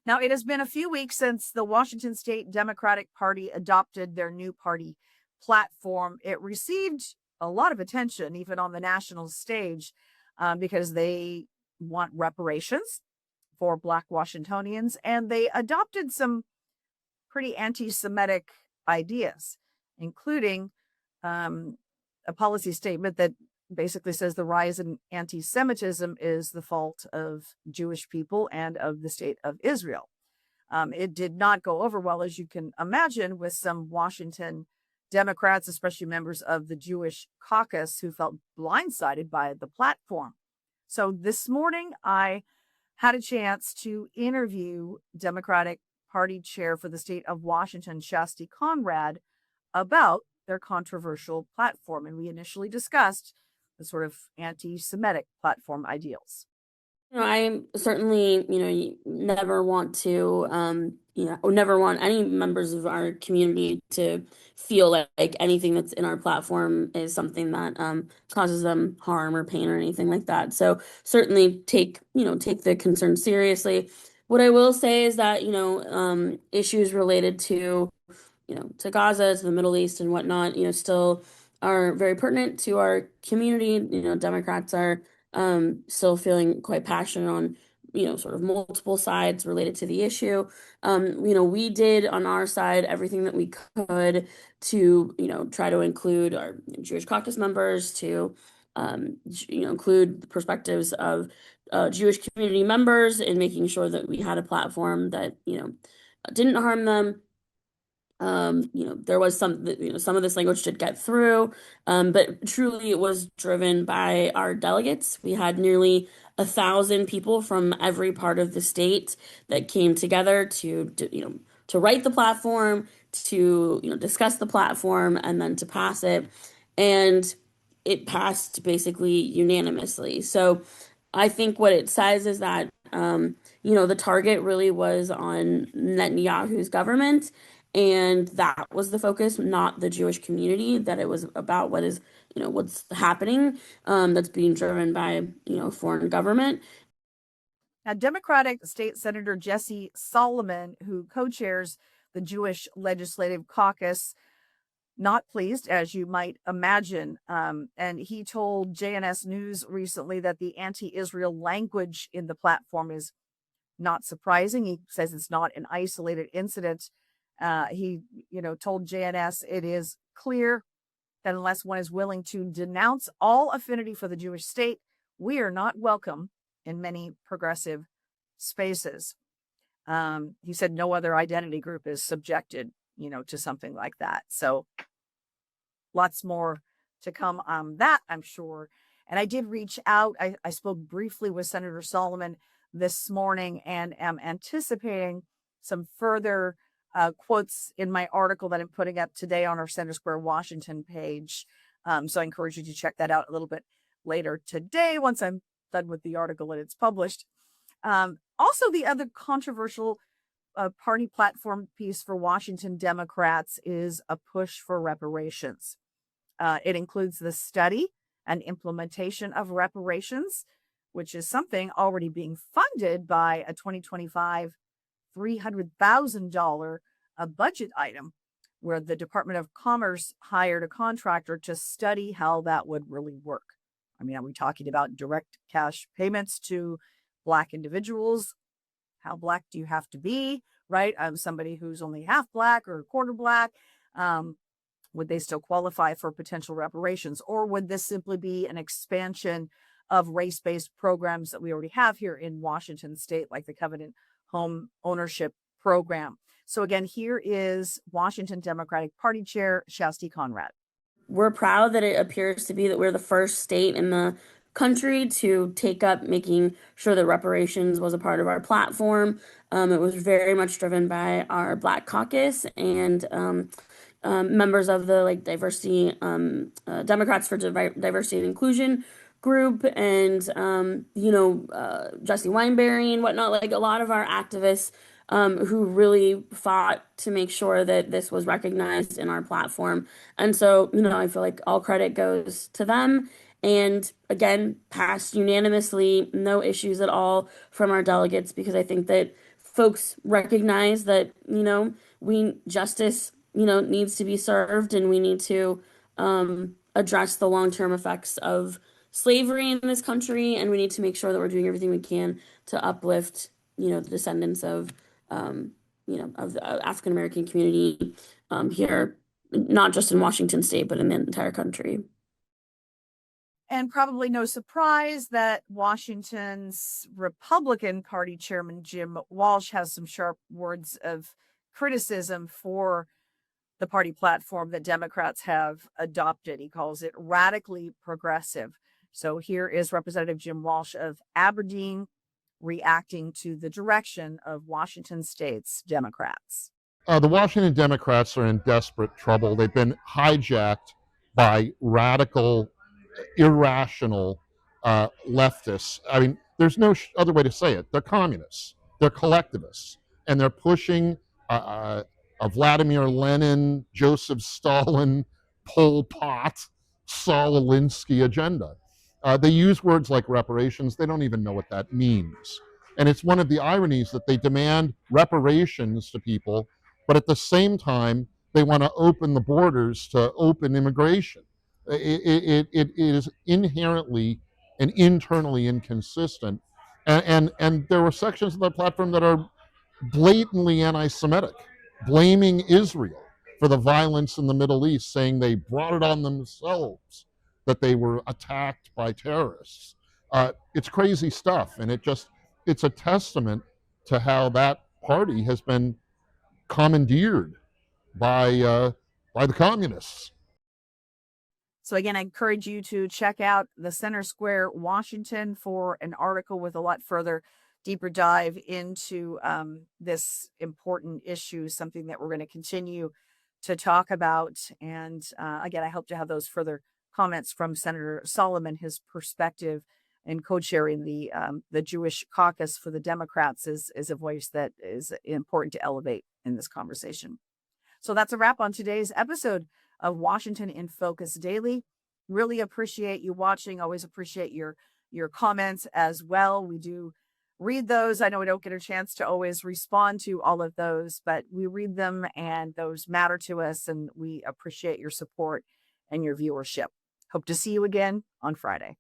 Now, it has been a few weeks since the Washington State Democratic Party adopted their new party platform. It received a lot of attention, even on the national stage, because they want reparations for Black Washingtonians, and they adopted some pretty anti-Semitic ideas, including a policy statement that basically says the rise in anti-Semitism is the fault of Jewish people and of the state of Israel. It did not go over well, as you can imagine, with some Washington Democrats, especially members of the Jewish Caucus, who felt blindsided by the platform. So this morning, I had a chance to interview Democratic Party chair for the state of Washington, Shasti Conrad, about their controversial platform. And we initially discussed the sort of anti-Semitic platform ideals. I certainly, never want to, never want any members of our community to feel like anything that's in our platform is something that causes them harm or pain or anything like that. So certainly take the concern seriously. What I will say is that, issues related to, to Gaza, to the Middle East and whatnot, still are very pertinent to our community. Democrats are still feeling quite passionate on, sort of multiple sides related to the issue. We did on our side everything that we could to, try to include our Jewish caucus members, to, include the perspectives of Jewish community members in making sure that we had a platform that, didn't harm them. There was some of this language did get through, but truly it was driven by our delegates. We had nearly 1,000 people from every part of the state that came together to write the platform, to discuss the platform, and then to pass it. And it passed basically unanimously. So I think what it says is that the target really was on Netanyahu's government. And that was the focus, not the Jewish community, that it was about what's happening, that's being driven by, foreign government. Now, Democratic State Senator Jesse Solomon, who co-chairs the Jewish Legislative Caucus, not pleased, as you might imagine. And he told JNS News recently that the anti-Israel language in the platform is not surprising. He says it's not an isolated incident. He told JNS it is clear that unless one is willing to denounce all affinity for the Jewish state, we are not welcome in many progressive spaces. He said no other identity group is subjected, to something like that. So lots more to come on that, I'm sure. And I did reach out. I spoke briefly with Senator Solomon this morning and am anticipating some further quotes in my article that I'm putting up today on our Center Square Washington page. So I encourage you to check that out a little bit later today once I'm done with the article and it's published. Also, the other controversial party platform piece for Washington Democrats is a push for reparations. It includes the study and implementation of reparations, which is something already being funded by a 2025 $300,000 budget item, where the Department of Commerce hired a contractor to study how that would really work. I mean, are we talking about direct cash payments to Black individuals? How Black do you have to be, right? Somebody who's only half Black or quarter Black, would they still qualify for potential reparations? Or would this simply be an expansion of race-based programs that we already have here in Washington State, like the Covenant Home Ownership Program? So again, here is Washington Democratic Party Chair Shasti Conrad. We're proud that it appears to be that we're the first state in the country to take up making sure that reparations was a part of our platform. It was very much driven by our Black caucus and members of the diversity, Democrats for Diversity and Inclusion group, and Jesse Weinberry and whatnot, like a lot of our activists who really fought to make sure that this was recognized in our platform. And so, I feel like all credit goes to them. And again, passed unanimously, no issues at all from our delegates, because I think that folks recognize that, justice, needs to be served, and we need to address the long-term effects of slavery in this country, and we need to make sure that we're doing everything we can to uplift, the descendants of, of the African American community here, not just in Washington State, but in the entire country. And probably no surprise that Washington's Republican Party chairman, Jim Walsh, has some sharp words of criticism for the party platform that Democrats have adopted. He calls it radically progressive. So here is Representative Jim Walsh of Aberdeen reacting to the direction of Washington State's Democrats. The Washington Democrats are in desperate trouble. They've been hijacked by radical, irrational leftists. I mean, there's no other way to say it. They're communists, they're collectivists, and they're pushing a Vladimir Lenin, Joseph Stalin, Pol Pot, Saul Alinsky agenda. They use words like reparations. They don't even know what that means. And it's one of the ironies that they demand reparations to people, but at the same time, they want to open the borders to open immigration. It is inherently and internally inconsistent. And there were sections of the platform that are blatantly anti-Semitic, blaming Israel for the violence in the Middle East, saying they brought it on themselves, that they were attacked by terrorists. It's crazy stuff, and it's a testament to how that party has been commandeered by the communists. So again, I encourage you to check out the Center Square Washington for an article with a lot further deeper dive into this important issue, something that we're going to continue to talk about. And again, I hope to have those further comments from Senator Solomon. His perspective and co-chairing the Jewish Caucus for the Democrats is a voice that is important to elevate in this conversation. So that's a wrap on today's episode of Washington in Focus Daily. Really appreciate you watching. Always appreciate your comments as well. We do read those. I know we don't get a chance to always respond to all of those, but we read them and those matter to us, and we appreciate your support and your viewership. Hope to see you again on Friday.